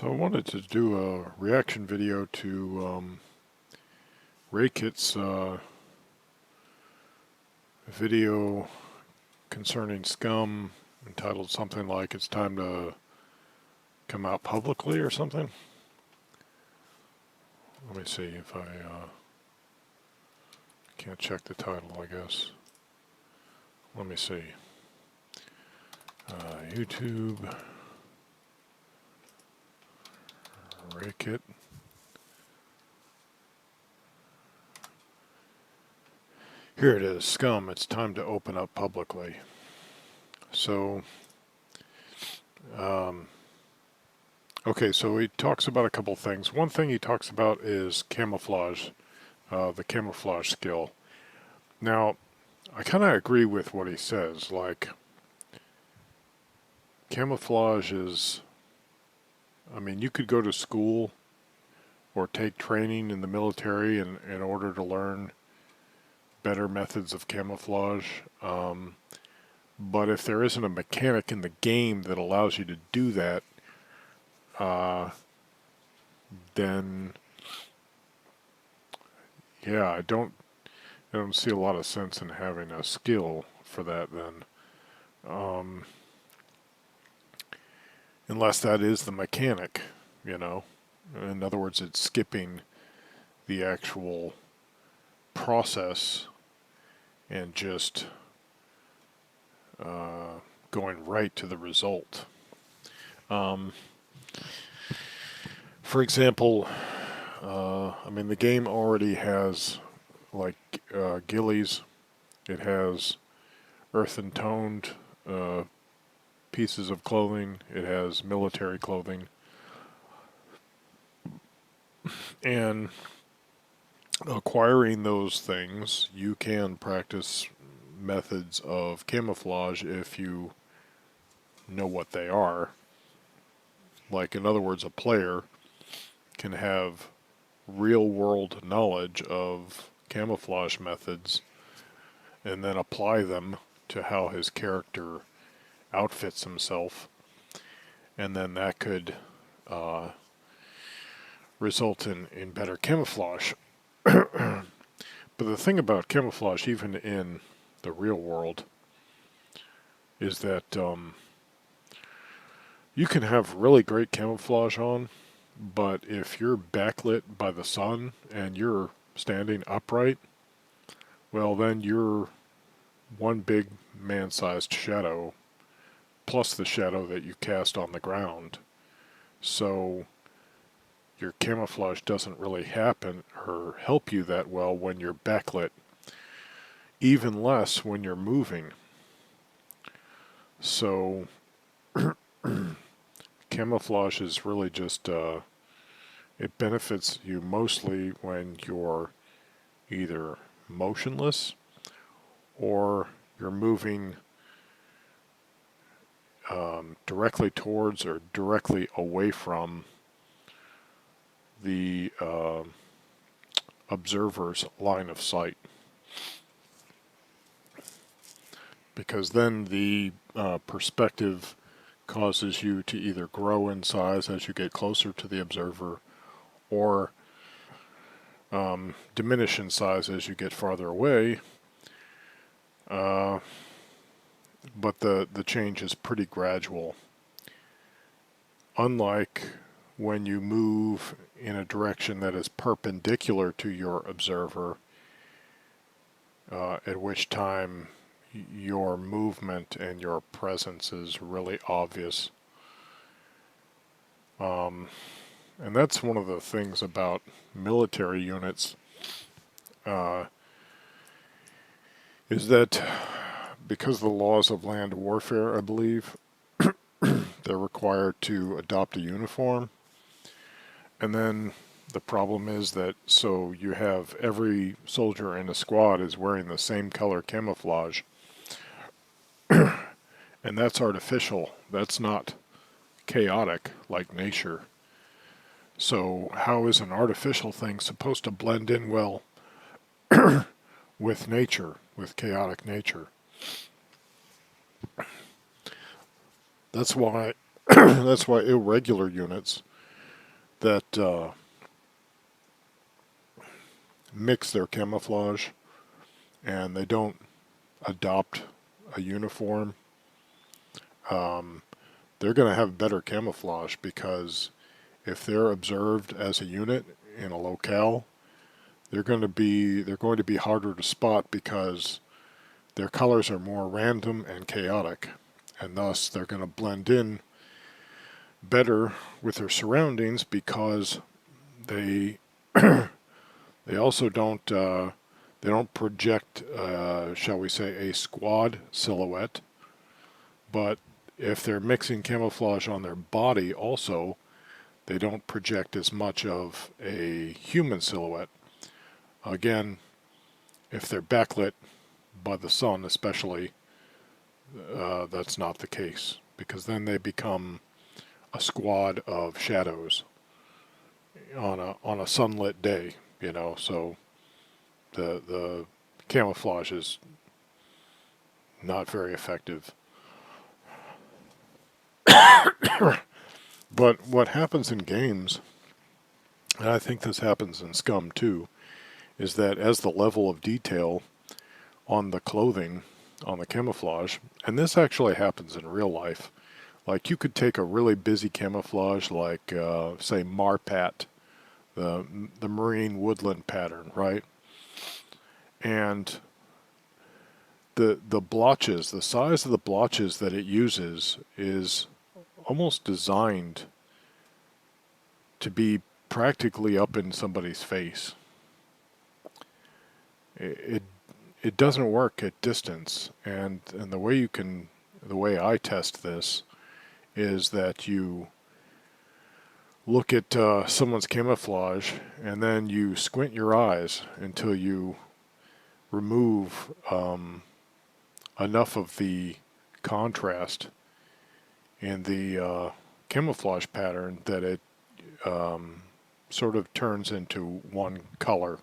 So I wanted to do a reaction video to Raykit's video concerning SCUM, entitled something like "It's Time to Come Out Publicly" or something. Let me see if I can't check the title, I guess. Let me see. YouTube, Raykit. Here it is, SCUM, it's time to open up publicly. So, okay, so he talks about a couple things. One thing he talks about is camouflage, the camouflage skill. Now, I kind of agree with what he says. Like, camouflage is, I mean, you could go to school or take training in the military in order to learn better methods of camouflage. But if there isn't a mechanic in the game that allows you to do that, then yeah, I don't see a lot of sense in having a skill for that then. Unless that is the mechanic, you know. In other words, it's skipping the actual process and just going right to the result. For example, I mean, the game already has like ghillies. It has earthen toned pieces of clothing. It has military clothing. And acquiring those things, you can practice methods of camouflage if you know what they are. Like, in other words, a player can have real-world knowledge of camouflage methods and then apply them to how his character outfits himself, and then that could result in better camouflage. But the thing about camouflage, even in the real world, is that you can have really great camouflage on, but if you're backlit by the sun and you're standing upright, well, then you're one big man-sized shadow plus the shadow that you cast on the ground. So your camouflage doesn't really happen or help you that well when you're backlit, even less when you're moving. So camouflage is really just, it benefits you mostly when you're either motionless or you're moving directly towards or directly away from the observer's line of sight. Because then the perspective causes you to either grow in size as you get closer to the observer, or diminish in size as you get farther away. But the change is pretty gradual. Unlike when you move in a direction that is perpendicular to your observer, at which time your movement and your presence is really obvious. And that's one of the things about military units, is that because of the laws of land warfare, I believe, they're required to adopt a uniform. And then the problem is that, so you have every soldier in a squad is wearing the same color camouflage. And that's artificial. That's not chaotic like nature. So how is an artificial thing supposed to blend in well with nature, with chaotic nature? That's why that's why irregular units that mix their camouflage and they don't adopt a uniform, they're going to have better camouflage, because if they're observed as a unit in a locale, they're going to be harder to spot, because their colors are more random and chaotic, and thus they're going to blend in better with their surroundings, because they they also don't project, shall we say, a squad silhouette. But if they're mixing camouflage on their body also, they don't project as much of a human silhouette. Again, if they're backlit by the sun especially, that's not the case, because then they become a squad of shadows on a sunlit day, so the camouflage is not very effective. But what happens in games, and I think this happens in SCUM too, is that as the level of detail on the clothing, on the camouflage, and this actually happens in real life, like you could take a really busy camouflage like, say, Marpat, the marine woodland pattern, right? And the blotches, the size of the blotches that it uses is almost designed to be practically up in somebody's face. It it doesn't work at distance, and the way I test this is that you look at someone's camouflage, and then you squint your eyes until you remove enough of the contrast in the camouflage pattern that it sort of turns into one color.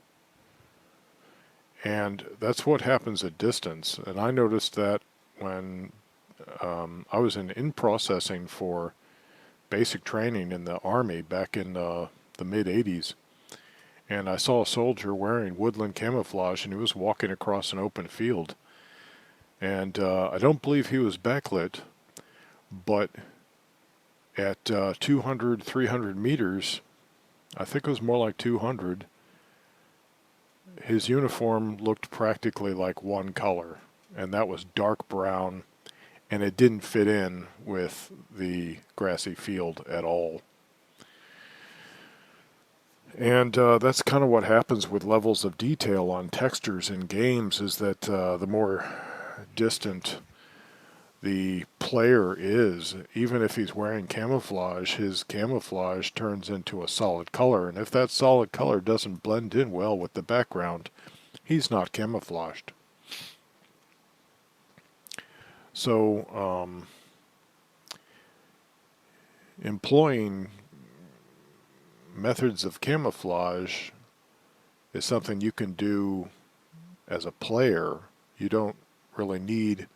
And that's what happens at distance. And I noticed that when I was in processing for basic training in the Army back in the mid-'80s. And I saw a soldier wearing woodland camouflage, and he was walking across an open field. And I don't believe he was backlit, but at 200, 300 meters, I think it was more like 200, his uniform looked practically like one color, and that was dark brown, and it didn't fit in with the grassy field at all. And that's kind of what happens with levels of detail on textures in games, is that the more distant the player is, even if he's wearing camouflage, his camouflage turns into a solid color. And if that solid color doesn't blend in well with the background, he's not camouflaged. So, employing methods of camouflage is something you can do as a player. You don't really need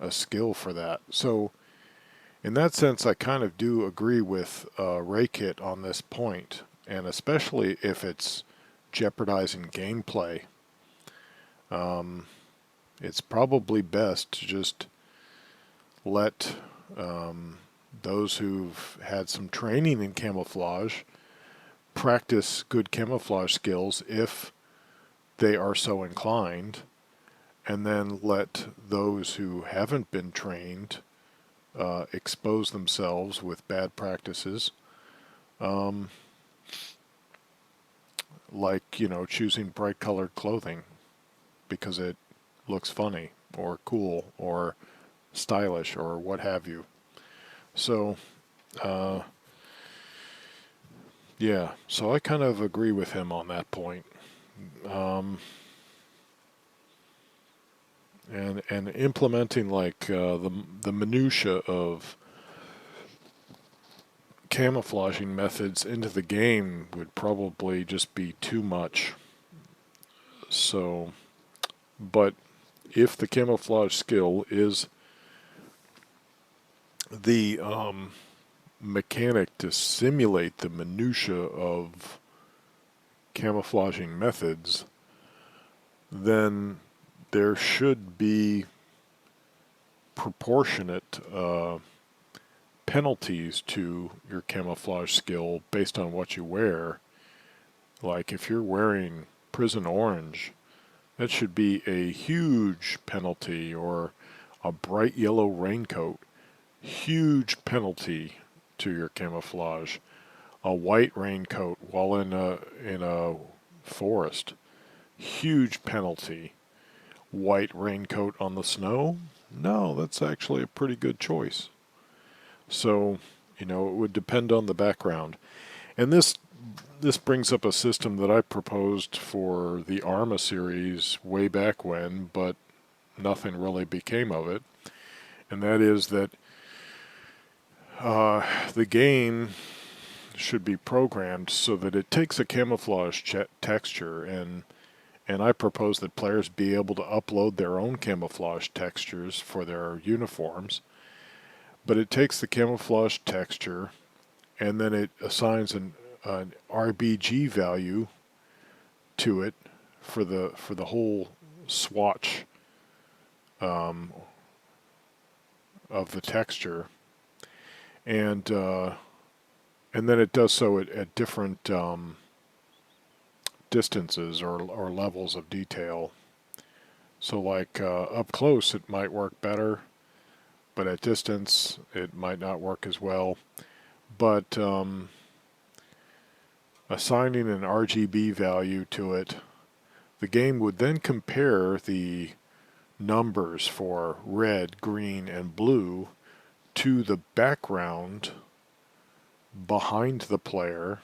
a skill for that. So in that sense, I kind of do agree with Raykit on this point, and especially if it's jeopardizing gameplay. It's probably best to just let those who've had some training in camouflage practice good camouflage skills if they are so inclined, and then let those who haven't been trained expose themselves with bad practices, like, choosing bright colored clothing because it looks funny or cool or stylish or what have you. So, yeah, so I kind of agree with him on that point. And implementing like the minutia of camouflaging methods into the game would probably just be too much. So, but if the camouflage skill is the mechanic to simulate the minutia of camouflaging methods, then there should be proportionate penalties to your camouflage skill based on what you wear. Like if you're wearing prison orange, that should be a huge penalty, or a bright yellow raincoat, huge penalty to your camouflage. A white raincoat while in a forest, huge penalty. White raincoat on the snow? No, that's actually a pretty good choice. So, it would depend on the background. And this brings up a system that I proposed for the Arma series way back when, but nothing really became of it. And that is that the game should be programmed so that it takes a camouflage texture, and I propose that players be able to upload their own camouflage textures for their uniforms. But it takes the camouflage texture, and then it assigns an RBG value to it for the whole swatch of the texture, and then it does so at different distances or levels of detail. So like up close it might work better, but at distance it might not work as well. But assigning an RGB value to it, the game would then compare the numbers for red, green, and blue to the background behind the player,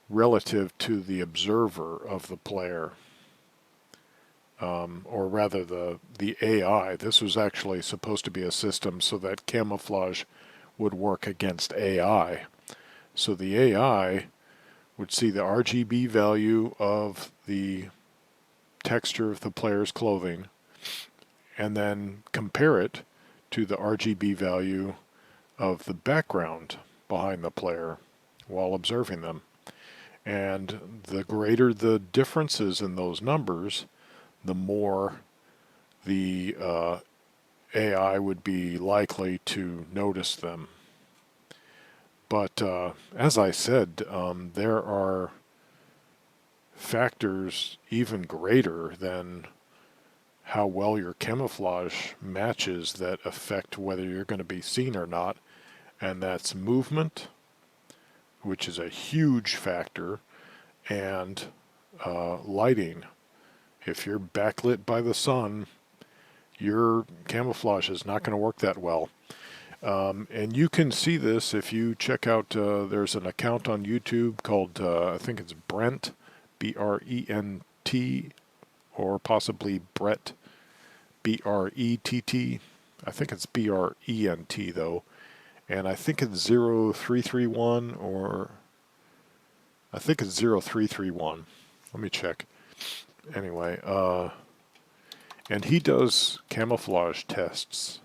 relative to the observer of the player, or rather the AI. This was actually supposed to be a system so that camouflage would work against AI. So the AI would see the RGB value of the texture of the player's clothing and then compare it to the RGB value of the background behind the player while observing them. And the greater the differences in those numbers, the more the AI would be likely to notice them. But as I said, there are factors even greater than how well your camouflage matches that affect whether you're going to be seen or not, and that's movement, which is a huge factor, and lighting. If you're backlit by the sun, your camouflage is not going to work that well. And you can see this if you check out, there's an account on YouTube called, I think it's Brent, B-R-E-N-T, or possibly Brett, B-R-E-T-T. I think it's B-R-E-N-T though. And I think it's 0331, or I think it's 0331. Let me check. Anyway, and he does camouflage tests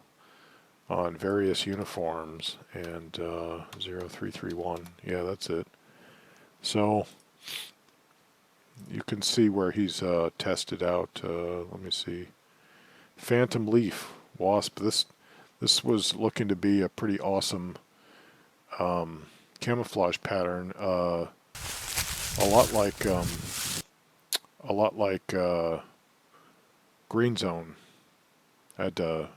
on various uniforms, and 0331, yeah, that's it. So you can see where he's tested out. Let me see. Phantom Leaf Wasp. This was looking to be a pretty awesome camouflage pattern. A lot like Green Zone. I had to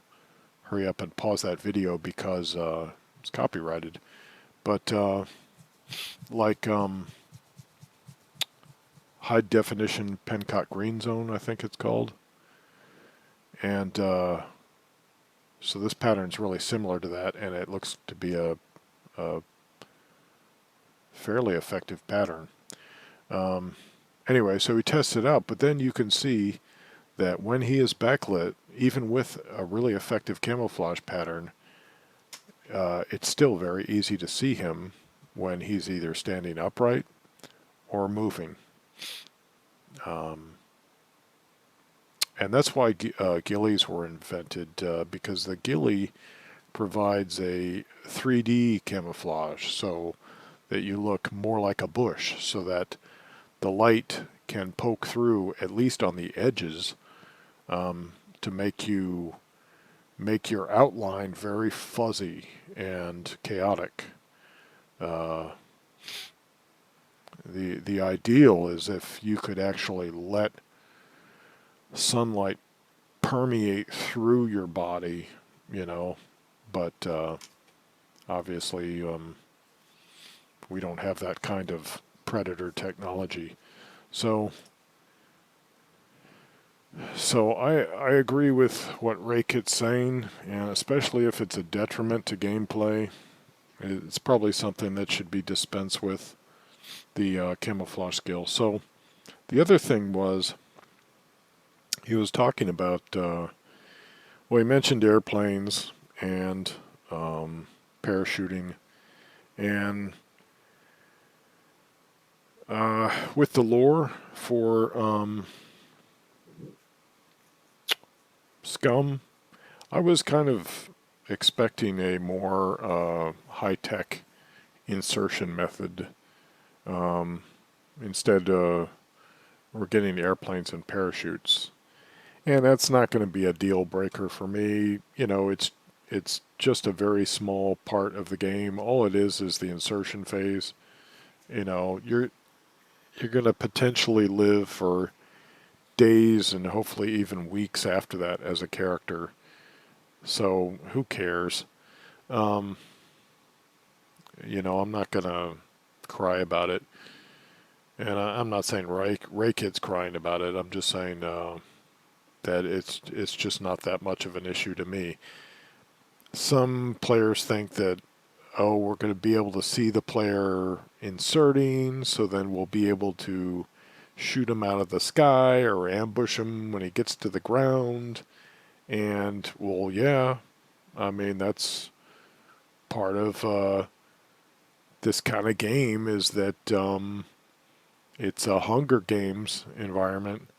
hurry up and pause that video because it's copyrighted. But like high definition Pencock Green Zone, I think it's called. And so this pattern's really similar to that, and it looks to be a fairly effective pattern. Anyway, so he tests it out, but then you can see that when he is backlit, even with a really effective camouflage pattern, it's still very easy to see him when he's either standing upright or moving. and that's why ghillies were invented, because the ghillie provides a 3D camouflage so that you look more like a bush, so that the light can poke through at least on the edges, to make your outline very fuzzy and chaotic. Uh, the ideal is if you could actually let sunlight permeate through your body, you know, but obviously we don't have that kind of predator technology. So I agree with what Raykit's saying, and especially if it's a detriment to gameplay, it's probably something that should be dispensed with, the camouflage skill. So the other thing was, he was talking about, well, he mentioned airplanes and parachuting, and with the lore for SCUM, I was kind of expecting a more high-tech insertion method. Instead, we're getting airplanes and parachutes, and that's not going to be a deal breaker for me. You know, it's just a very small part of the game. All it is the insertion phase. You know, you're going to potentially live for days and hopefully even weeks after that as a character. So who cares? Um, you know, I'm not going to cry about it. And I'm not saying Ray Kid's crying about it. I'm just saying that it's just not that much of an issue to me. Some players think that, oh, we're going to be able to see the player inserting, so then we'll be able to shoot him out of the sky or ambush him when he gets to the ground. And, well, yeah, I mean, that's part of this kind of game, is that it's a Hunger Games environment,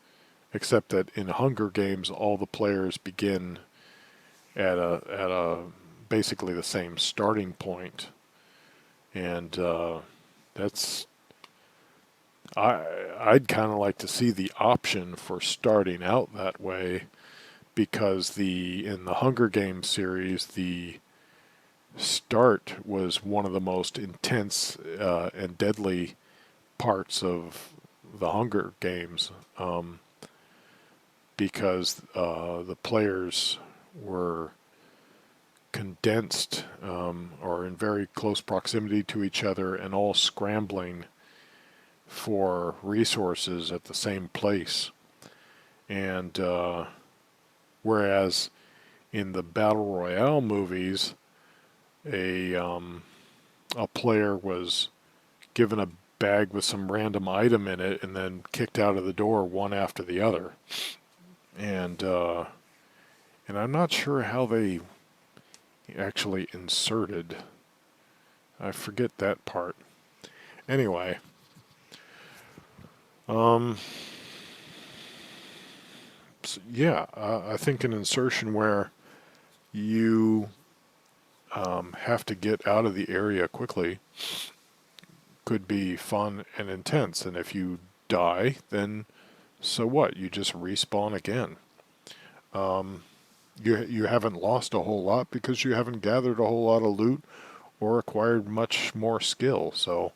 except that in Hunger Games, all the players begin at a basically the same starting point, and that's I'd kind of like to see the option for starting out that way, because in the Hunger Games series, the start was one of the most intense and deadly parts of the Hunger Games, because the players were condensed, or in very close proximity to each other, and all scrambling for resources at the same place. And whereas in the Battle Royale movies, a player was given a bag with some random item in it and then kicked out of the door one after the other. And I'm not sure how they actually inserted. I forget that part. Anyway, so yeah, I think an insertion where you have to get out of the area quickly could be fun and intense. And if you die, then so what? You just respawn again. You haven't lost a whole lot because you haven't gathered a whole lot of loot or acquired much more skill. So,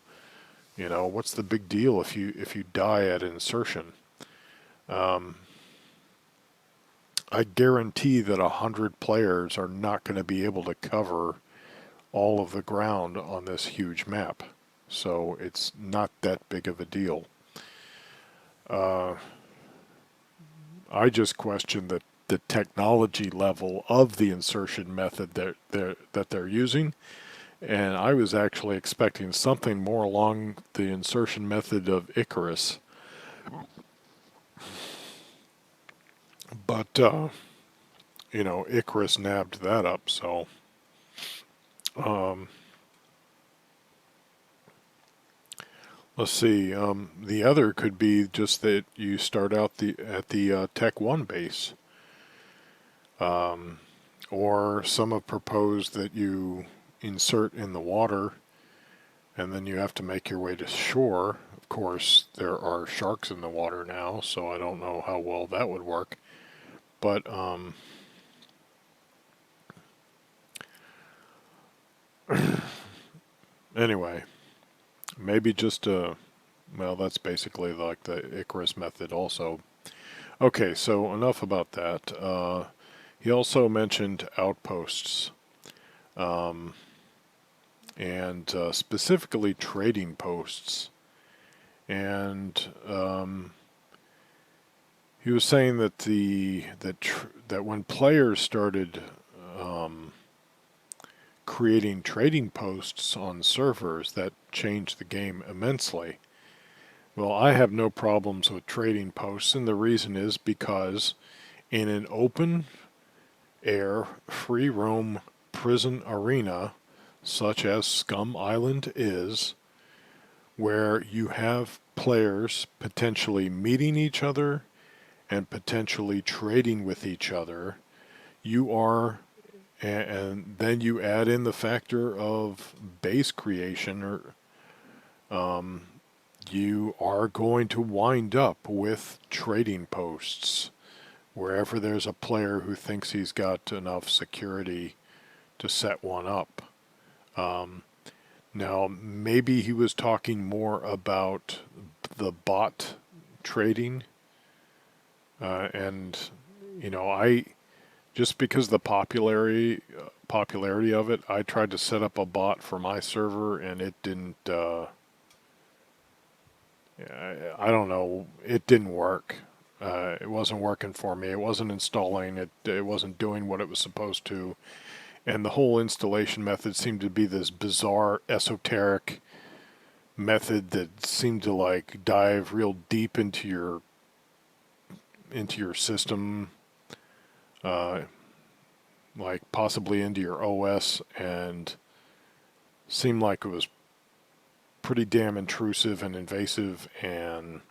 you know, what's the big deal if you die at insertion? I guarantee that 100 players are not going to be able to cover all of the ground on this huge map. So it's not that big of a deal. I just question the technology level of the insertion method that they're using, and I was actually expecting something more along the insertion method of Icarus. But you know, Icarus nabbed that up, so Let's see. The other could be just that you start out at the Tech 1 base. Or some have proposed that you insert in the water and then you have to make your way to shore. Of course, there are sharks in the water now, so I don't know how well that would work. But anyway, maybe just well, that's basically like the Icarus method also. Okay, so enough about that. He also mentioned outposts, and specifically trading posts. And he was saying that that when players started creating trading posts on servers, that changed the game immensely. Well, I have no problems with trading posts, and the reason is because in an open air, free roam prison arena, such as Scum Island is, where you have players potentially meeting each other and potentially trading with each other, you are, and then you add in the factor of base creation, or you are going to wind up with trading posts wherever there's a player who thinks he's got enough security to set one up. Now, maybe he was talking more about the bot trading, and I just because the popularity of it, I tried to set up a bot for my server, and it didn't. I don't know. It didn't work. It wasn't working for me. It wasn't installing. It wasn't doing what it was supposed to. And the whole installation method seemed to be this bizarre, esoteric method that seemed to like dive real deep into your system, uh, like possibly into your OS, and seemed like it was pretty damn intrusive and invasive. And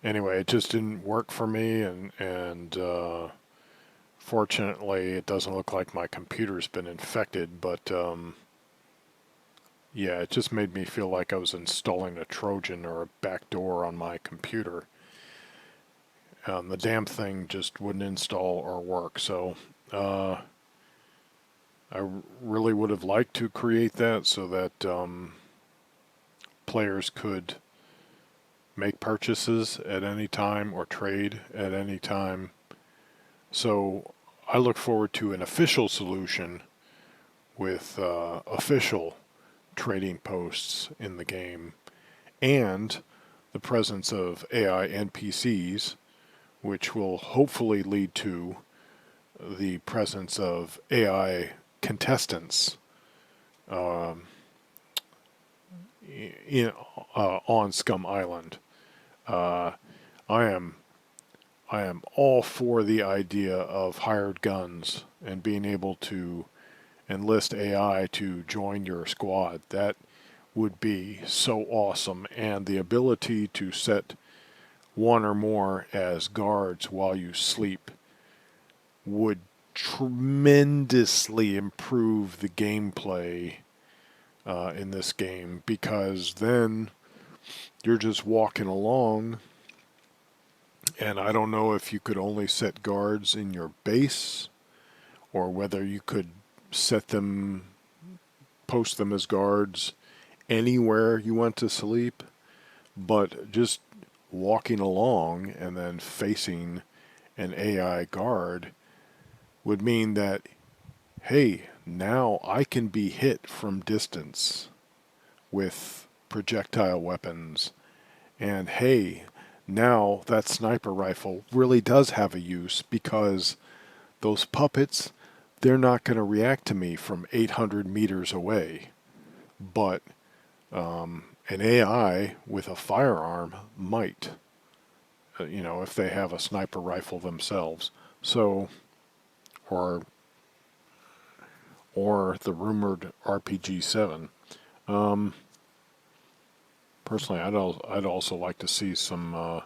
anyway, it just didn't work for me. And fortunately, it doesn't look like my computer's been infected, but yeah, it just made me feel like I was installing a Trojan or a backdoor on my computer. The damn thing just wouldn't install or work. So I really would have liked to create that so that players could make purchases at any time or trade at any time. So I look forward to an official solution with official trading posts in the game and the presence of AI NPCs, which will hopefully lead to the presence of AI contestants in on Scum Island. Uh, I am I am all for the idea of hired guns and being able to enlist AI to join your squad. That would be so awesome, and the ability to set one or more as guards while you sleep would tremendously improve the gameplay in this game, because then you're just walking along, and I don't know if you could only set guards in your base or whether you could set them, post them as guards anywhere you went to sleep, but just walking along and then facing an AI guard would mean that, hey, now I can be hit from distance with projectile weapons. And hey, now that sniper rifle really does have a use, because those puppets, they're not going to react to me from 800 meters away. But an AI with a firearm might, if they have a sniper rifle themselves. So, or the rumored RPG 7. Personally, I'd also like to see some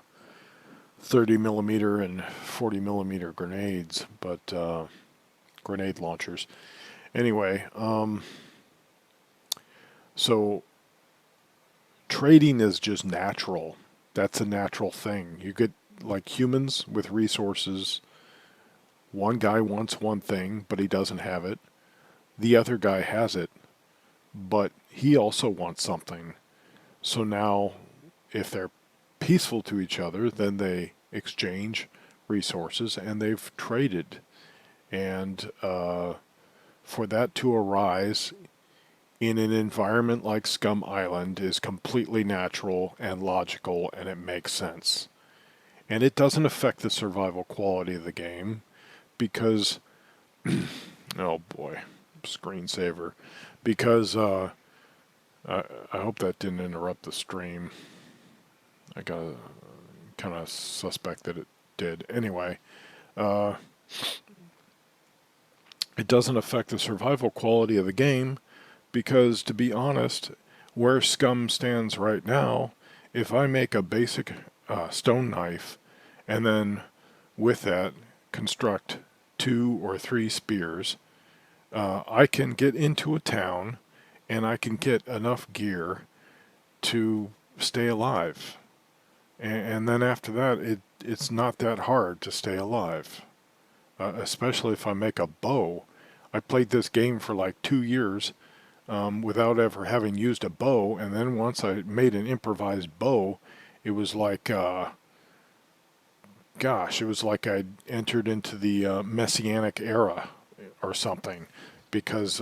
30 millimeter and 40 millimeter grenades, but grenade launchers. Anyway, so trading is just natural. That's a natural thing. You get, like humans with resources, one guy wants one thing, but he doesn't have it. The other guy has it, but he also wants something. So now, if they're peaceful to each other, then they exchange resources and they've traded. And for that to arise in an environment like Scum Island is completely natural and logical, and it makes sense. And it doesn't affect the survival quality of the game because, oh boy, screensaver. Because I hope that didn't interrupt the stream. I got kind of suspect that it did. Anyway, uh, it doesn't affect the survival quality of the game because, to be honest, where Scum stands right now, if I make a basic stone knife and then with that construct 2 or 3 spears, I can get into a town and I can get enough gear to stay alive. And then after that, it's not that hard to stay alive, especially if I make a bow. I played this game for like 2 years without ever having used a bow, and then once I made an improvised bow, it was like, gosh, it was like I'd entered into the Messianic era or something, because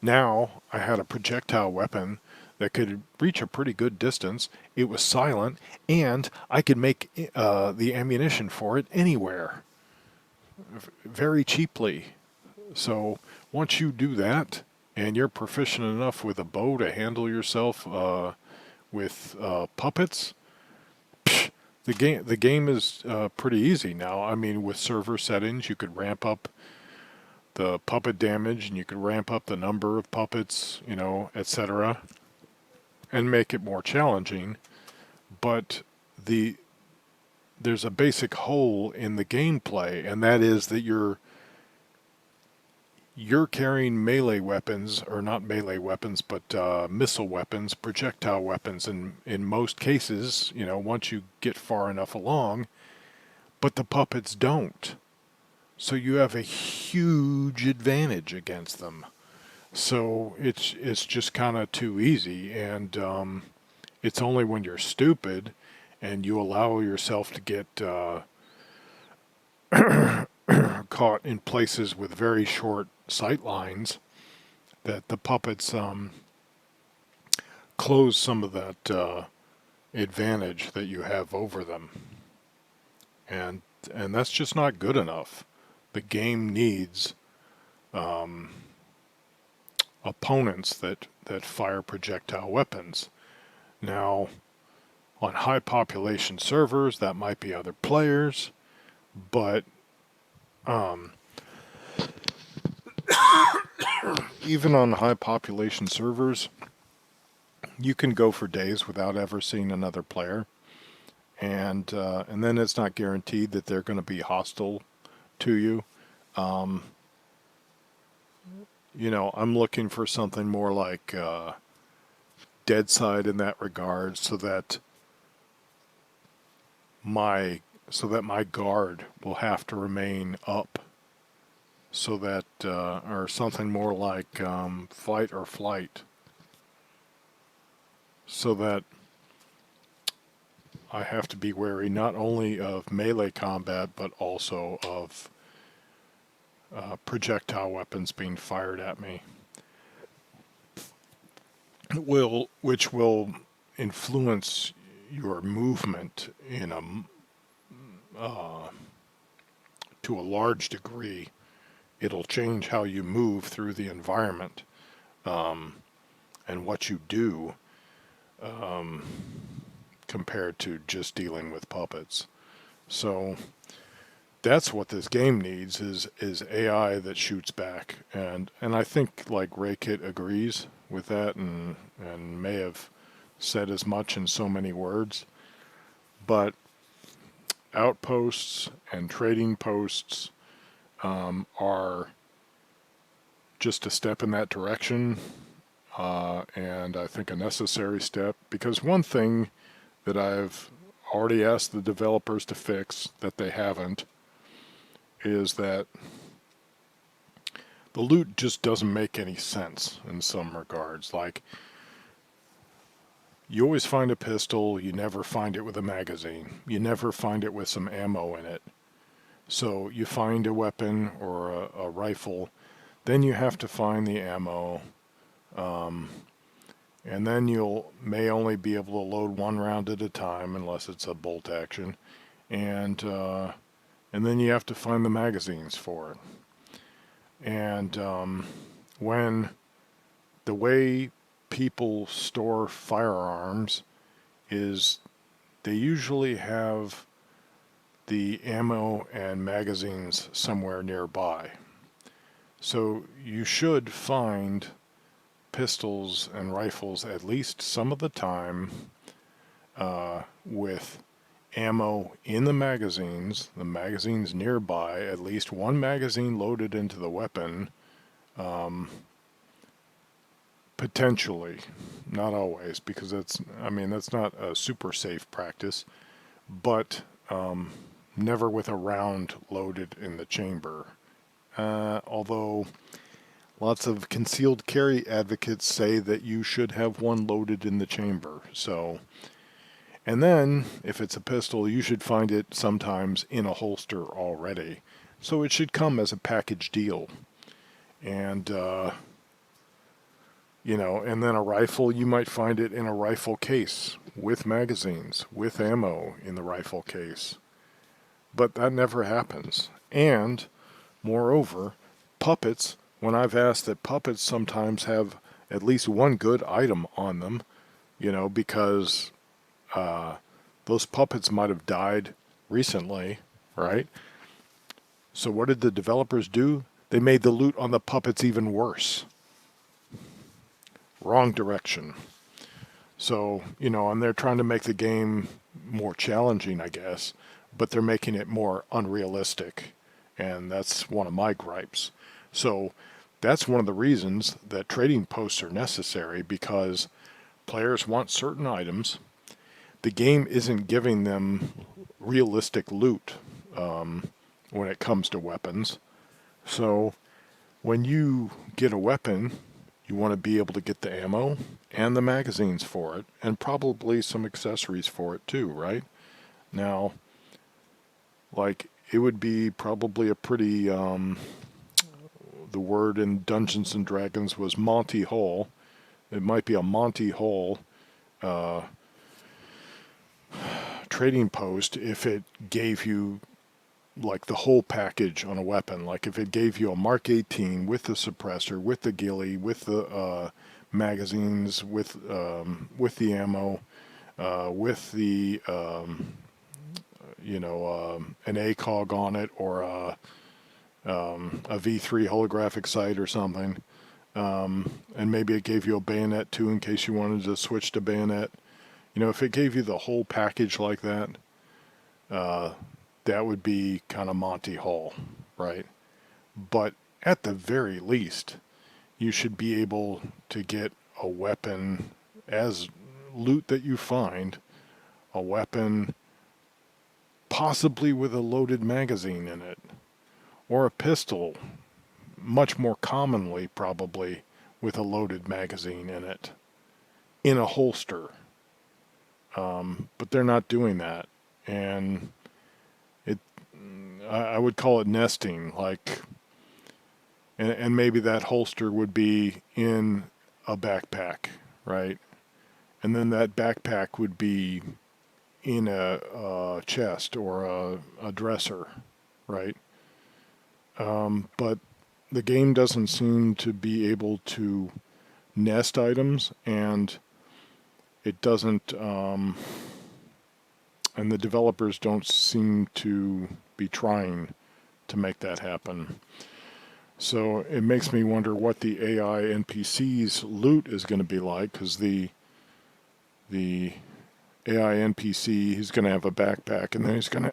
now I had a projectile weapon that could reach a pretty good distance. It was silent, and I could make the ammunition for it anywhere very cheaply. So once you do that, and you're proficient enough with a bow to handle yourself with puppets, the game is pretty easy now. I mean, with server settings, you could ramp up the puppet damage, and you could ramp up the number of puppets, etc., and make it more challenging. But there's a basic hole in the gameplay, and that is that you're carrying melee weapons, or not melee weapons, but missile weapons, projectile weapons, in most cases, once you get far enough along, but the puppets don't. So you have a huge advantage against them. So it's just kind of too easy, and it's only when you're stupid and you allow yourself to get caught in places with very short sight lines that the puppets close some of that advantage that you have over them, and that's just not good enough. The game needs opponents that fire projectile weapons. Now, on high population servers, that might be other players, but even on high population servers, you can go for days without ever seeing another player, and then it's not guaranteed that they're going to be hostile to you. I'm looking for something more like Dead Side in that regard, so that my guard will have to remain up, so that or something more like Fight or Flight, so that I have to be wary not only of melee combat but also of projectile weapons being fired at me, which will influence your movement to a large degree. It'll change how you move through the environment, and what you do, compared to just dealing with puppets. So that's what this game needs, is AI that shoots back, and I think like Raykit agrees with that, and may have said as much in so many words, but outposts and trading posts are just a step in that direction, and I think a necessary step, because one thing that I've already asked the developers to fix that they haven't is that the loot just doesn't make any sense in some regards. Like, you always find a pistol, you never find it with a magazine. You never find it with some ammo in it. So you find a weapon or a rifle, then you have to find the ammo, and then you'll may only be able to load one round at a time unless it's a bolt action, and then you have to find the magazines for it. And when the way people store firearms is they usually have the ammo and magazines somewhere nearby. So you should find pistols and rifles at least some of the time with ammo in the magazines nearby, at least one magazine loaded into the weapon, potentially, not always, because that's not a super safe practice, but never with a round loaded in the chamber. Although lots of concealed carry advocates say that you should have one loaded in the chamber. So, and then if it's a pistol, you should find it sometimes in a holster already. So it should come as a package deal. And and then a rifle, you might find it in a rifle case with magazines, with ammo in the rifle case. But that never happens. And moreover, puppets, when I've asked that puppets sometimes have at least one good item on them, because those puppets might have died recently, right? So what did the developers do? They made the loot on the puppets even worse. Wrong direction. So, and they're trying to make the game more challenging, I guess, but they're making it more unrealistic. And that's one of my gripes. So that's one of the reasons that trading posts are necessary, because players want certain items. The game isn't giving them realistic loot when it comes to weapons. So when you get a weapon, you want to be able to get the ammo and the magazines for it, and probably some accessories for it too, right? Now, like, it would be probably a pretty, the word in Dungeons and Dragons was Monty Hole. It might be a Monty Hole trading post if it gave you like the whole package on a weapon. Like if it gave you a Mark 18 with the suppressor, with the ghillie, with the magazines, with the ammo, with the an ACOG on it, or a V3 holographic sight or something, and maybe it gave you a bayonet too in case you wanted to switch to bayonet. If it gave you the whole package like that, that would be kind of Monty Hall, right? But at the very least, you should be able to get a weapon as loot that you find, a weapon possibly with a loaded magazine in it, or a pistol, much more commonly probably with a loaded magazine in it, in a holster. But they're not doing that, and I would call it nesting, like, and maybe that holster would be in a backpack, right? And then that backpack would be in a chest or a dresser, right? But the game doesn't seem to be able to nest items, and it doesn't, and the developers don't seem to be trying to make that happen. So it makes me wonder what the AI NPC's loot is going to be like, because the the AI NPC, he's going to have a backpack, and then he's going to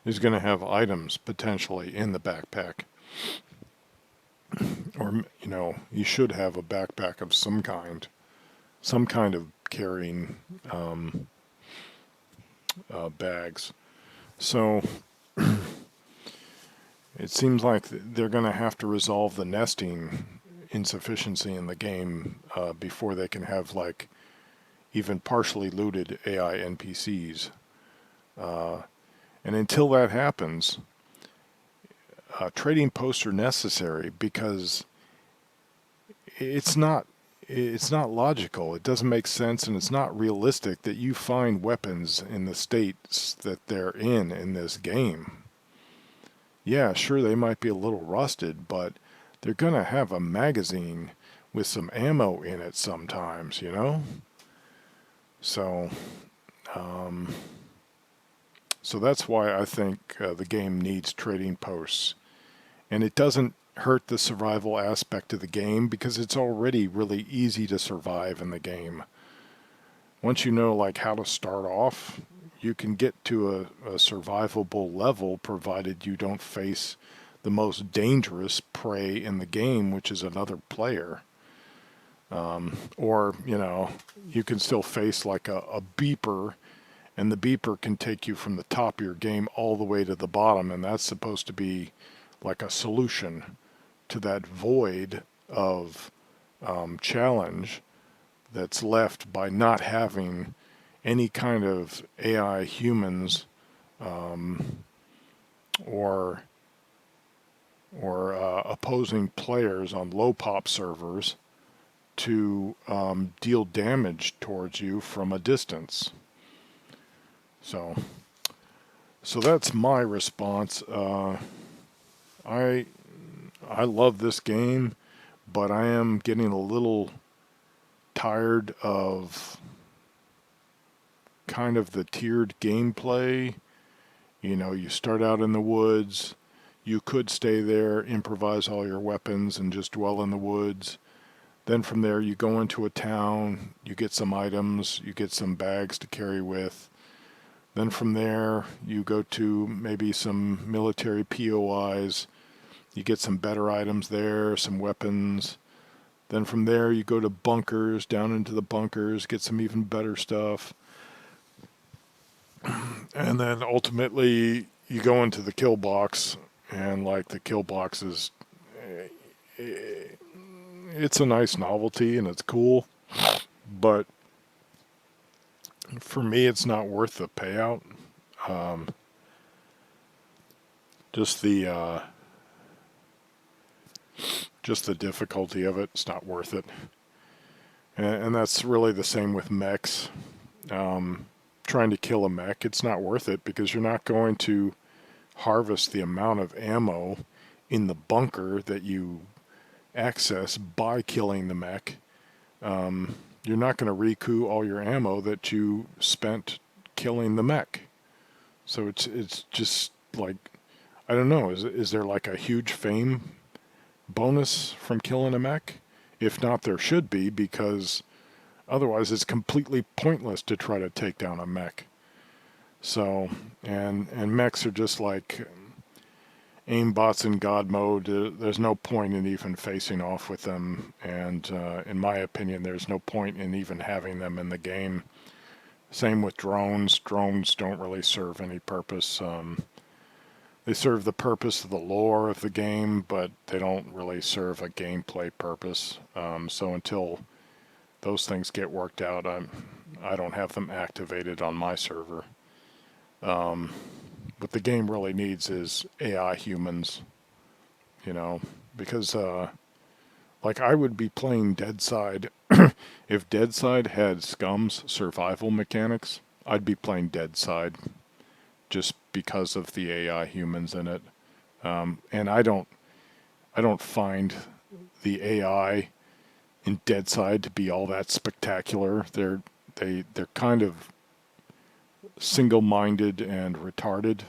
he's going to have items potentially in the backpack. Or, you know, he should have a backpack of some kind of carrying bags. So it seems like they're going to have to resolve the nesting insufficiency in the game before they can have like even partially looted AI NPCs. And until that happens, trading posts are necessary because it's not logical. It doesn't make sense, and it's not realistic that you find weapons in the states that they're in this game. Yeah, sure, they might be a little rusted, but they're going to have a magazine with some ammo in it sometimes, you know? So, so that's why I think the game needs trading posts. And it doesn't hurt the survival aspect of the game because it's already really easy to survive in the game. Once you know like how to start off, you can get to a survivable level provided you don't face the most dangerous prey in the game, which is another player. Or, you know, you can still face like a beeper, and the beeper can take you from the top of your game all the way to the bottom, and that's supposed to be like a solution to that void of challenge that's left by not having any kind of AI humans or opposing players on low pop servers to deal damage towards you from a distance. So that's my response. I love this game, but I am getting a little tired of kind of the tiered gameplay. You know, you start out in the woods, you could stay there, improvise all your weapons, and just dwell in the woods. Then from there you go into a town, you get some items, you get some bags to carry with. Then from there you go to maybe some military POIs, you get some better items there, some weapons. Then from there you go to bunkers, down into the bunkers, get some even better stuff. And then ultimately you go into the kill box, and like the kill box is, it's a nice novelty and it's cool, but for me it's not worth the payout. Just the difficulty of it's not worth it. And that's really the same with mechs. Trying to kill a mech, it's not worth it because you're not going to harvest the amount of ammo in the bunker that you access by killing the mech. You're not going to recoup all your ammo that you spent killing the mech. So it's just like, I don't know, is there like a huge fame bonus from killing a mech? If not, there should be, because otherwise it's completely pointless to try to take down a mech. So, and mechs are just like aimbots in God mode. There's no point in even facing off with them, and in my opinion, there's no point in even having them in the game. Same with drones. Drones don't really serve any purpose. They serve the purpose of the lore of the game, but they don't really serve a gameplay purpose. So until those things get worked out, I don't have them activated on my server. What the game really needs is AI humans, you know, because like I would be playing Deadside. If Deadside had SCUM's survival mechanics, I'd be playing Deadside just because of the AI humans in it. And I don't find the AI in Deadside to be all that spectacular. They're kind of single-minded and retarded.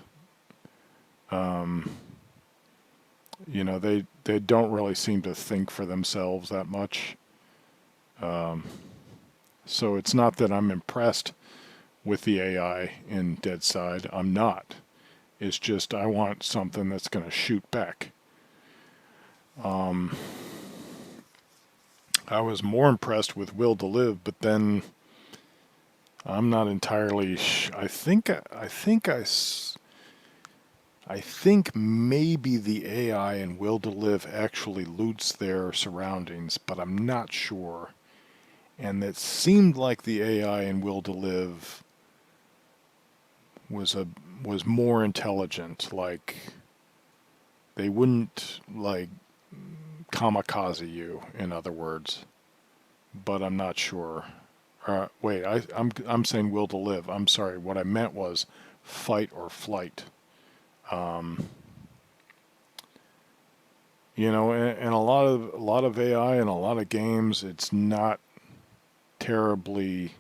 You know, they don't really seem to think for themselves that much. So it's not that I'm impressed with the AI in Deadside. I'm not. It's just I want something that's going to shoot back. I was more impressed with Will to Live, but then I'm not entirely. I think maybe the AI in Will to Live actually loots their surroundings, but I'm not sure. And it seemed like the AI in Will to Live was more intelligent. Like they wouldn't like kamikaze you, in other words. But I'm not sure. Wait, I'm saying Will to Live. I'm sorry. What I meant was fight or flight. Um, and a lot of AI and a lot of games, it's not terribly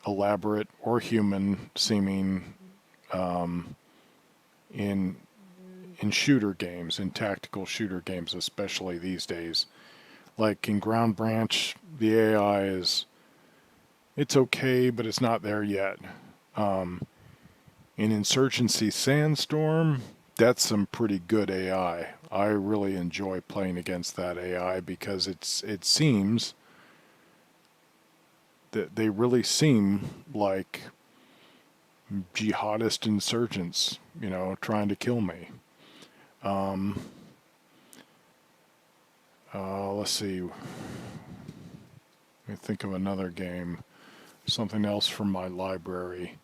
elaborate or human seeming in shooter games, in tactical shooter games, especially these days. Like in Ground Branch, the AI it's okay, but it's not there yet. Um, in Insurgency Sandstorm, that's some pretty good AI. I really enjoy playing against that AI because it seems that they really seem like jihadist insurgents, trying to kill me. Um, let's see. Let me think of another game. Something else from my library.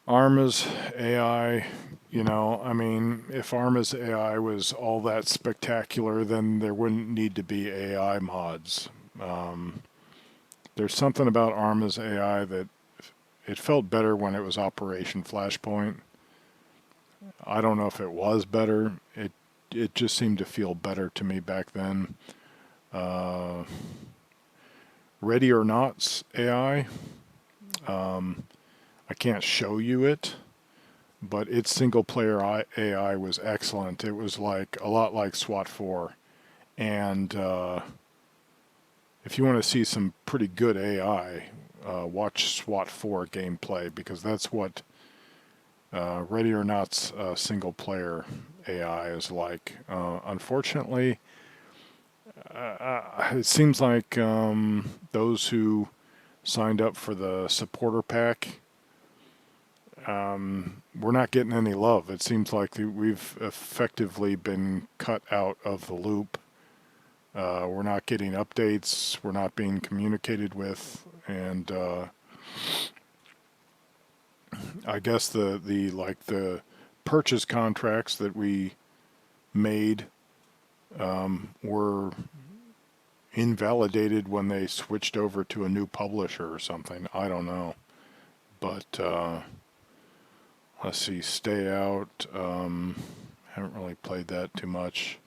Arma's AI, if Arma's AI was all that spectacular, then there wouldn't need to be AI mods. Um, there's something about Arma's AI that it felt better when it was Operation Flashpoint. I don't know if it was better. It just seemed to feel better to me back then. Uh, Ready or Not's AI. I can't show you it, but its single player AI was excellent. It was like a lot like SWAT 4. And if you want to see some pretty good AI, watch SWAT 4 gameplay because that's what Ready or Not's single player AI is like. Unfortunately, it seems like those who signed up for the supporter pack, we're not getting any love. It seems like we've effectively been cut out of the loop. We're not getting updates. We're not being communicated with, and I guess the purchase contracts that we made were invalidated when they switched over to a new publisher or something. I don't know, but let's see. Stay Out. Haven't really played that too much.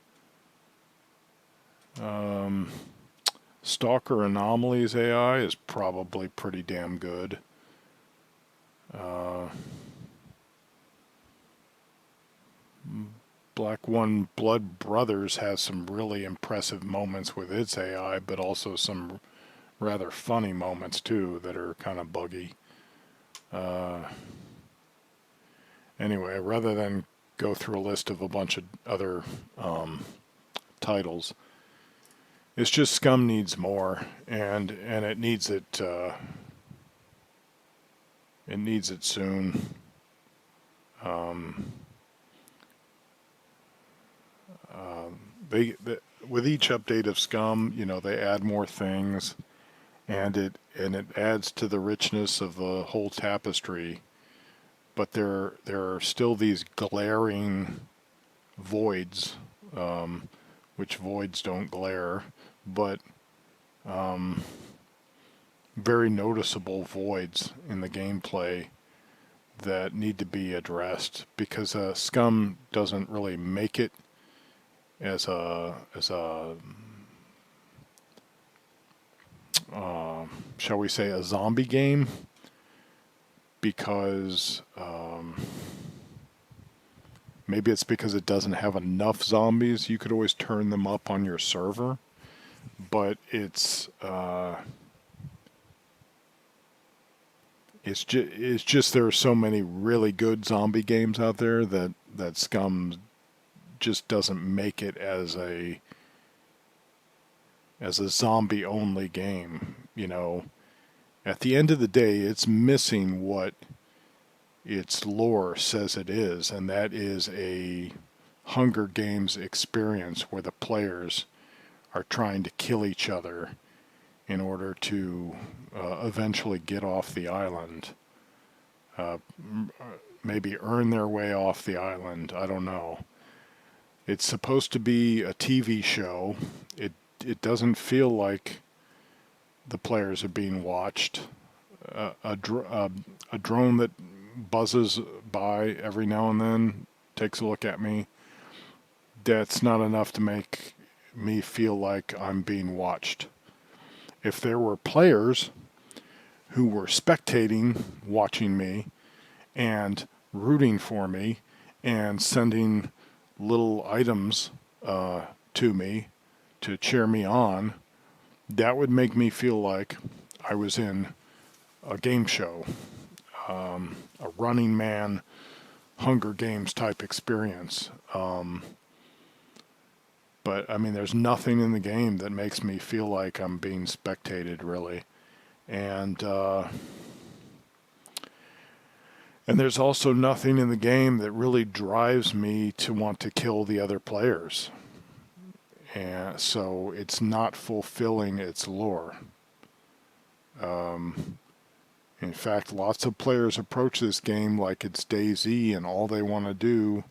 Stalker Anomalies AI is probably pretty damn good. Black One Blood Brothers has some really impressive moments with its AI, but also some rather funny moments too that are kind of buggy. Anyway, rather than go through a list of a bunch of other titles, it's just SCUM needs more, and it needs it. It needs it soon. They with each update of SCUM, they add more things, and it adds to the richness of the whole tapestry. But there are still these glaring voids, which voids don't glare, but very noticeable voids in the gameplay that need to be addressed because SCUM doesn't really make it as a shall we say a zombie game because maybe it's because it doesn't have enough zombies. You could always turn them up on your server, but it's just there are so many really good zombie games out there that Scum just doesn't make it as a zombie only game. At the end of the day, it's missing what its lore says it is, and that is a Hunger Games experience where the players are trying to kill each other in order to eventually get off the island. Uh, Maybe earn their way off the island. I don't know. It's supposed to be a TV show. It doesn't feel like the players are being watched. A drone that buzzes by every now and then takes a look at me. That's not enough to make me feel like I'm being watched. If there were players who were spectating, watching me, and rooting for me, and sending little items to me to cheer me on, that would make me feel like I was in a game show, a Running Man, Hunger Games type experience. But I mean, there's nothing in the game that makes me feel like I'm being spectated, really. And and there's also nothing in the game that really drives me to want to kill the other players. And so it's not fulfilling its lore. In fact, lots of players approach this game like it's DayZ and all they want to do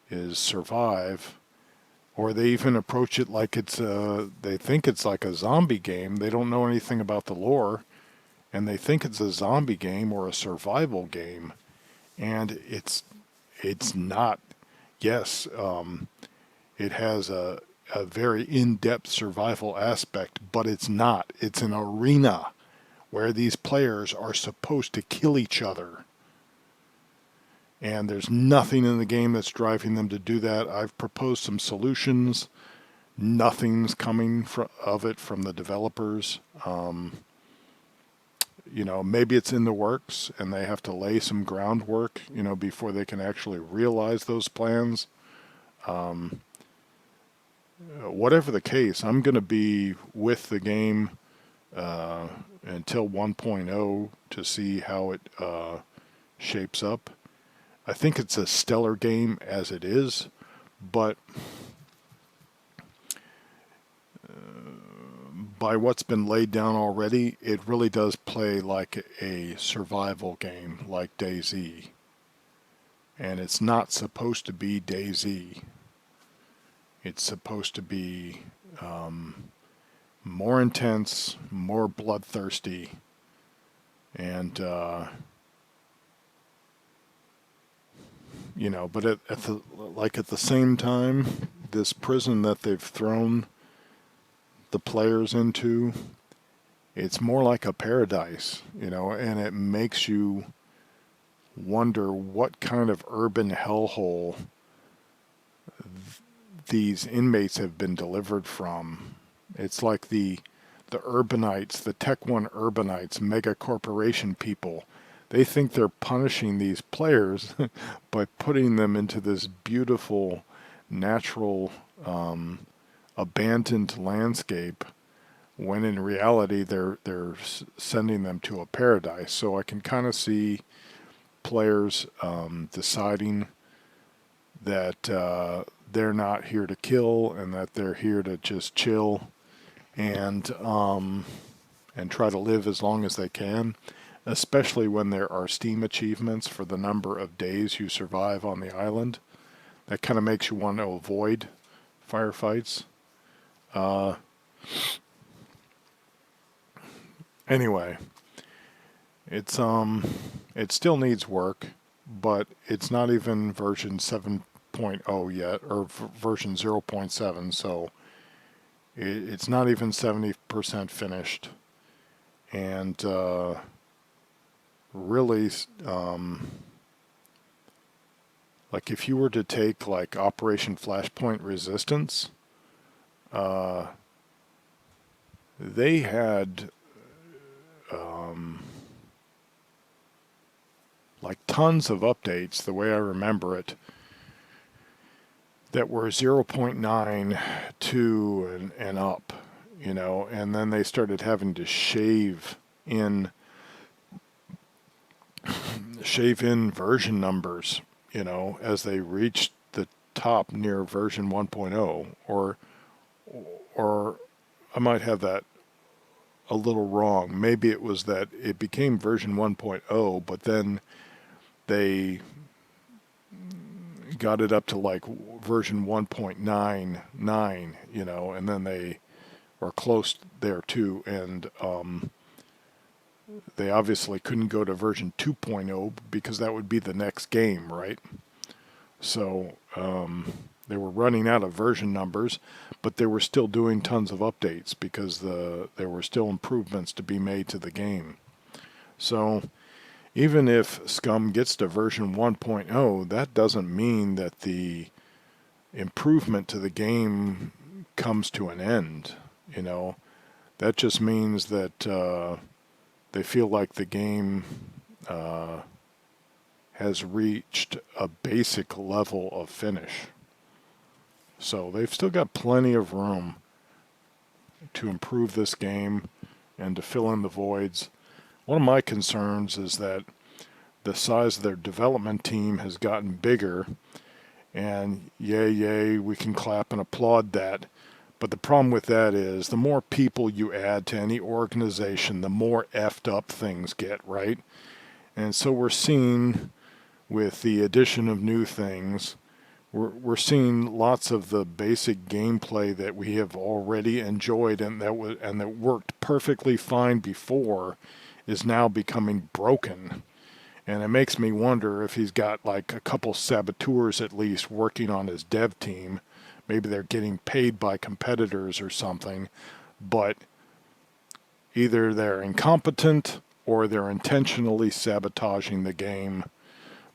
is survive. Or they even approach it like they think it's like a zombie game. They don't know anything about the lore, and they think it's a zombie game or a survival game. And it's not. Yes, it has a very in-depth survival aspect, but it's not. It's an arena where these players are supposed to kill each other. And there's nothing in the game that's driving them to do that. I've proposed some solutions. Nothing's coming of it from the developers. Maybe it's in the works and they have to lay some groundwork, before they can actually realize those plans. Whatever the case, I'm going to be with the game until 1.0 to see how it shapes up. I think it's a stellar game as it is, but by what's been laid down already, it really does play like a survival game, like DayZ. And it's not supposed to be DayZ. It's supposed to be more intense, more bloodthirsty, and but at the same time, this prison that they've thrown the players into, it's more like a paradise, and it makes you wonder what kind of urban hellhole these inmates have been delivered from. It's like the urbanites, the Tech One urbanites, mega corporation people. They think they're punishing these players by putting them into this beautiful, natural, abandoned landscape, when in reality they're sending them to a paradise. So I can kind of see players deciding that they're not here to kill and that they're here to just chill and try to live as long as they can, especially when there are Steam achievements for the number of days you survive on the island. That kind of makes you want to avoid firefights. Anyway, it still needs work, but it's not even version 7.0 yet, or version 0.7, so it's not even 70% finished. And really, like if you were to take like Operation Flashpoint Resistance, they had like tons of updates, the way I remember it, that were 0.9 and up, and then they started having to in shave in version numbers, as they reached the top near version 1.0, or I might have that a little wrong. Maybe it was that it became version 1.0, but then they got it up to like version 1.99, and then they were close there too, and they obviously couldn't go to version 2.0 because that would be the next game, right? So they were running out of version numbers, but they were still doing tons of updates because there were still improvements to be made to the game. So even if SCUM gets to version 1.0, that doesn't mean that the improvement to the game comes to an end. That just means that they feel like the game has reached a basic level of finish. So they've still got plenty of room to improve this game and to fill in the voids. One of my concerns is that the size of their development team has gotten bigger, and yay, we can clap and applaud that. But the problem with that is the more people you add to any organization, the more effed up things get, right? And so we're seeing, with the addition of new things, we're seeing lots of the basic gameplay that we have already enjoyed and that worked perfectly fine before is now becoming broken. And it makes me wonder if he's got like a couple saboteurs at least working on his dev team. Maybe they're getting paid by competitors or something, but either they're incompetent or they're intentionally sabotaging the game.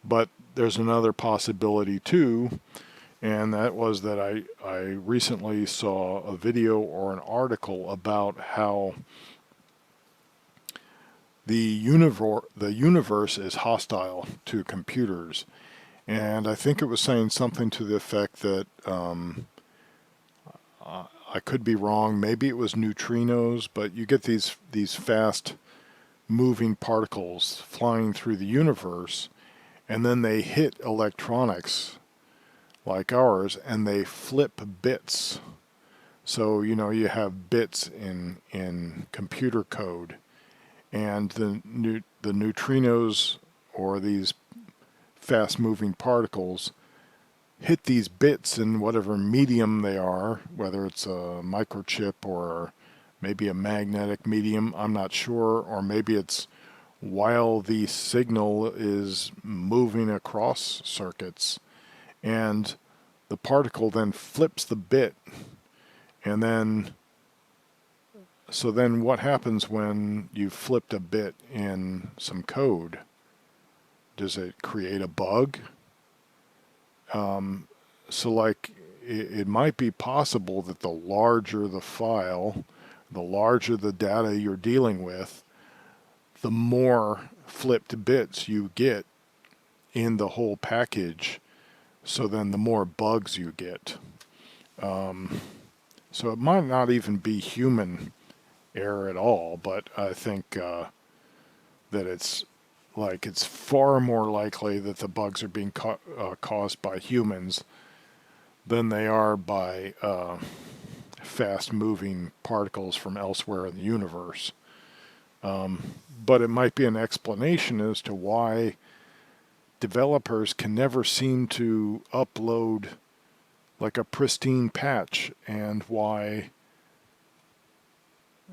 But there's another possibility too, and that was that I recently saw a video or an article about how the universe is hostile to computers. And I think it was saying something to the effect that I could be wrong. Maybe it was neutrinos, but you get these fast moving particles flying through the universe, and then they hit electronics like ours, and they flip bits. So you have bits in computer code, and the neutrinos, or these fast-moving particles, hit these bits in whatever medium they are, whether it's a microchip or maybe a magnetic medium, I'm not sure, or maybe it's while the signal is moving across circuits, and the particle then flips the bit, and then what happens when you flipped a bit in some code? Does it create a bug? So like it might be possible that the larger the file, the larger the data you're dealing with, the more flipped bits you get in the whole package, so then the more bugs you get. So it might not even be human error at all, but I think that it's far more likely that the bugs are being caused by humans than they are by fast-moving particles from elsewhere in the universe. But it might be an explanation as to why developers can never seem to upload like a pristine patch, and why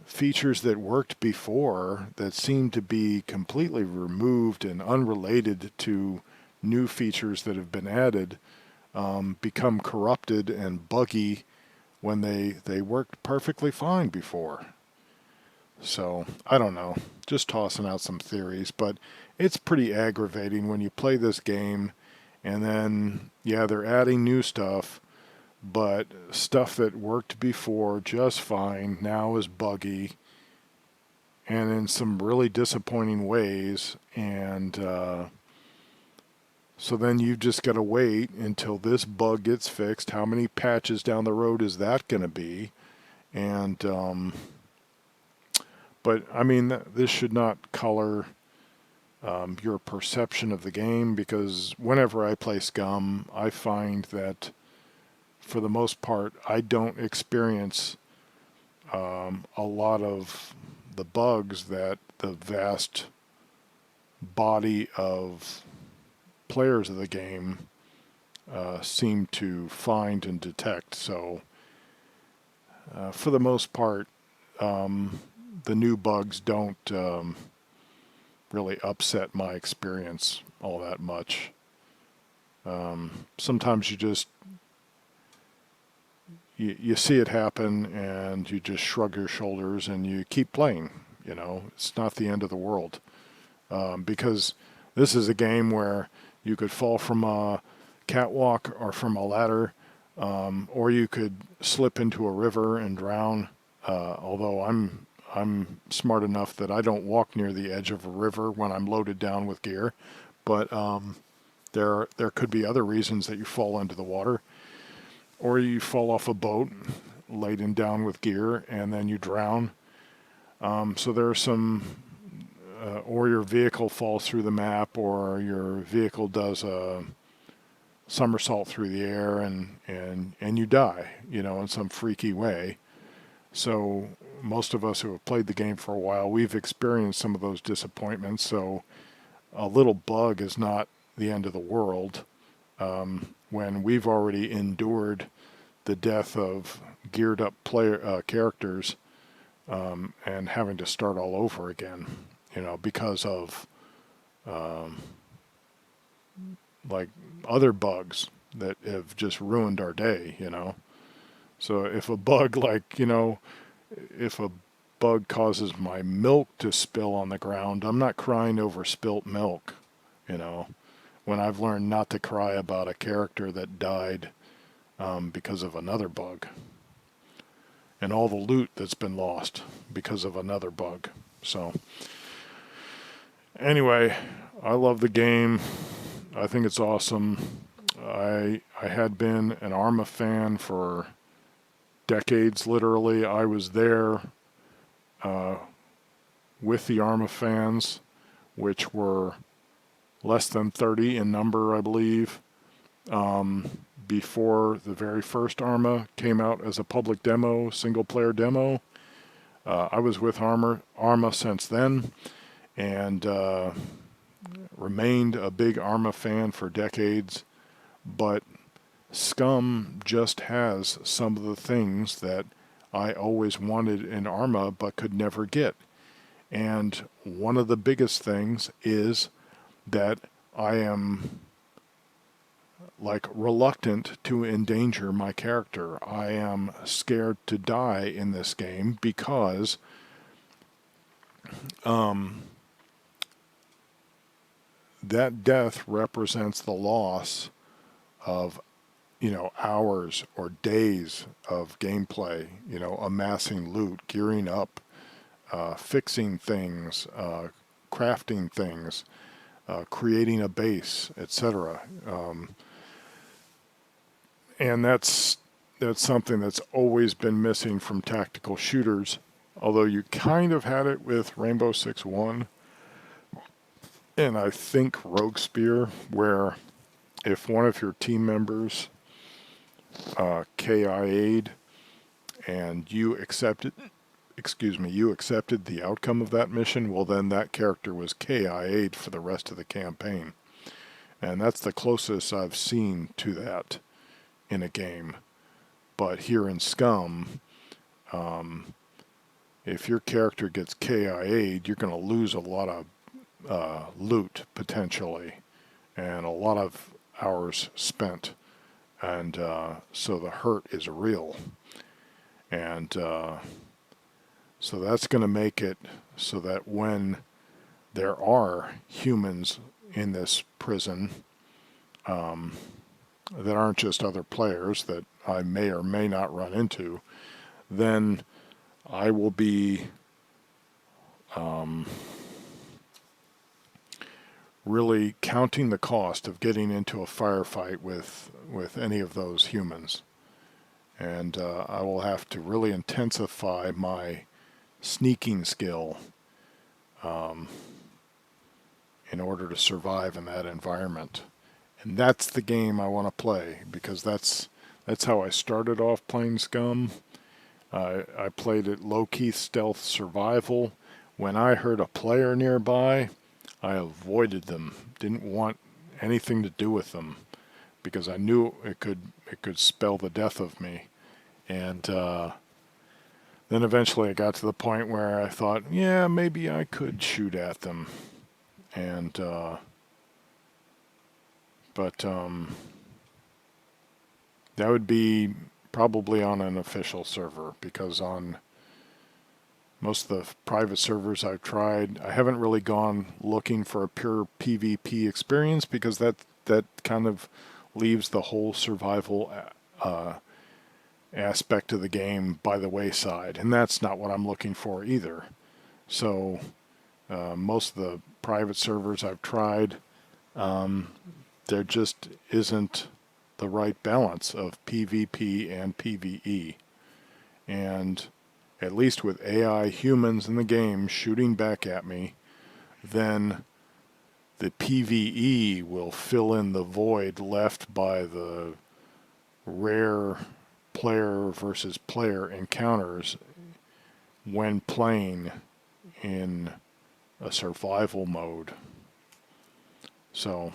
features that worked before that seem to be completely removed and unrelated to new features that have been added become corrupted and buggy when they worked perfectly fine before. So, I don't know, just tossing out some theories, but it's pretty aggravating when you play this game and then, yeah, they're adding new stuff, but stuff that worked before just fine now is buggy and in some really disappointing ways. And so then you've just got to wait until this bug gets fixed. How many patches down the road is that going to be? And but I mean, this should not color your perception of the game, because whenever I play SCUM, I find that for the most part, I don't experience a lot of the bugs that the vast body of players of the game seem to find and detect. So for the most part, the new bugs don't really upset my experience all that much. Sometimes you see it happen and you just shrug your shoulders and you keep playing. You know, it's not the end of the world, because this is a game where you could fall from a catwalk or from a ladder, or you could slip into a river and drown. Although I'm smart enough that I don't walk near the edge of a river when I'm loaded down with gear, but there could be other reasons that you fall into the water, or you fall off a boat laden down with gear and then you drown. So there are some, or your vehicle falls through the map, or your vehicle does a somersault through the air and you die, you know, in some freaky way. So most of us who have played the game for a while, we've experienced some of those disappointments. So a little bug is not the end of the world when we've already endured the death of geared up player characters and having to start all over again, you know, because of like other bugs that have just ruined our day, you know. So if a bug like, you know, if a bug causes my milk to spill on the ground, I'm not crying over spilt milk, you know, when I've learned not to cry about a character that died because of another bug, and all the loot that's been lost because of another bug. So anyway, I love the game. I think it's awesome. I had been an Arma fan for decades, literally. I was there with the Arma fans, which were less than 30 in number, I believe, before the very first Arma came out as a public demo, single-player demo. I was with Arma since then, and remained a big Arma fan for decades, but SCUM just has some of the things that I always wanted in Arma but could never get. And one of the biggest things is that I am like reluctant to endanger my character. I am scared to die in this game because that death represents the loss of, you know, hours or days of gameplay, you know, amassing loot, gearing up, fixing things, crafting things, creating a base, etc. And that's something that's always been missing from tactical shooters, although you kind of had it with Rainbow Six 1, and I think Rogue Spear, where if one of your team members KIA'd and you accepted the outcome of that mission, well then that character was KIA'd for the rest of the campaign. And that's the closest I've seen to that in a game. But here in SCUM, if your character gets KIA'd, you're going to lose a lot of loot potentially, and a lot of hours spent, and so the hurt is real, and so that's going to make it so that when there are humans in this prison that aren't just other players that I may or may not run into, then I will be really counting the cost of getting into a firefight with any of those humans. And I will have to really intensify my sneaking skill in order to survive in that environment. And that's the game I want to play, because that's how I started off playing SCUM. I played it low-key stealth survival. When I heard a player nearby, I avoided them. Didn't want anything to do with them because I knew it could spell the death of me. And then eventually I got to the point where I thought, yeah, maybe I could shoot at them. And but that would be probably on an official server, because on most of the private servers I've tried, I haven't really gone looking for a pure PvP experience, because that kind of leaves the whole survival aspect of the game by the wayside, and that's not what I'm looking for either. So most of the private servers I've tried, there just isn't the right balance of PvP and PvE. And at least with AI humans in the game shooting back at me, then the PvE will fill in the void left by the rare player versus player encounters when playing in a survival mode. So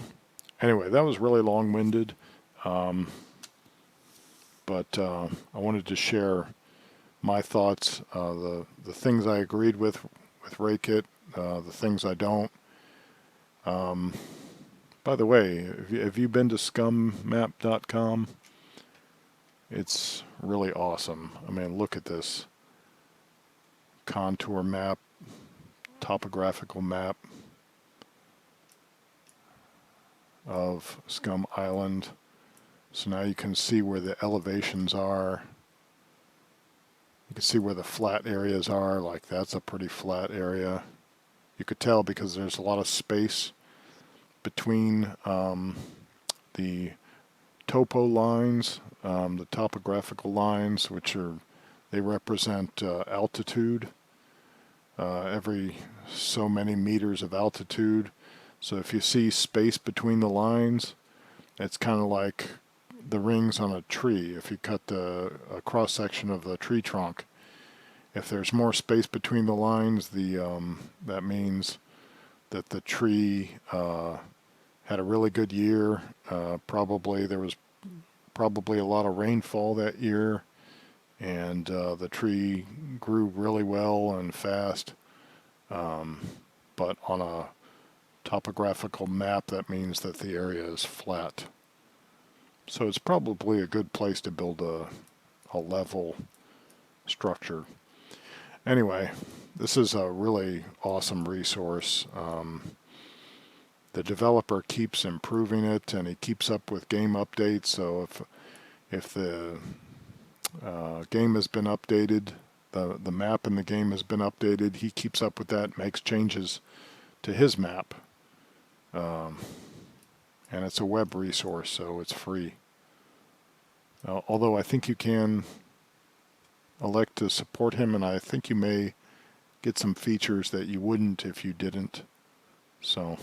anyway, that was really long-winded, but I wanted to share my thoughts, the things I agreed with Raykit, the things I don't. By the way, have you been to scummap.com? It's really awesome. I mean, look at this contour map, topographical map of Scum Island. So now you can see where the elevations are. You can see where the flat areas are. Like, that's a pretty flat area. You could tell because there's a lot of space between the topo lines, the topographical lines, they represent altitude, every so many meters of altitude. So if you see space between the lines, it's kind of like the rings on a tree. If you cut a cross-section of the tree trunk, if there's more space between the lines, that means that the tree had a really good year. There was probably a lot of rainfall that year, and the tree grew really well and fast. But on a topographical map, that means that the area is flat. So it's probably a good place to build a level structure. Anyway, this is a really awesome resource. The developer keeps improving it, and he keeps up with game updates. So if the game has been updated, the map in the game has been updated, he keeps up with that, makes changes to his map. And it's a web resource, so it's free. Although I think you can elect to support him, and I think you may get some features that you wouldn't if you didn't. So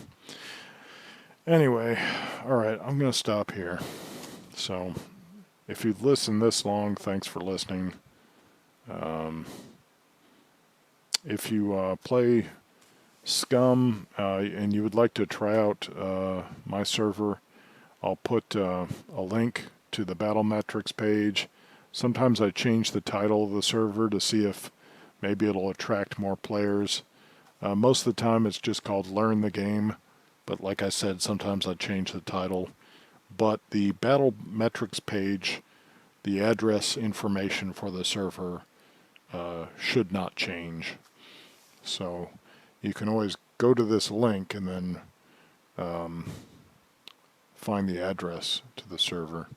anyway, all right, I'm going to stop here. So if you've listened this long, thanks for listening. If you play SCUM and you would like to try out my server, I'll put a link to the battle metrics page. Sometimes I change the title of the server to see if maybe it'll attract more players. Most of the time it's just called Learn the Game, but like I said, sometimes I change the title. But the battle metrics page, the address information for the server should not change. So you can always go to this link and then find the address to the server.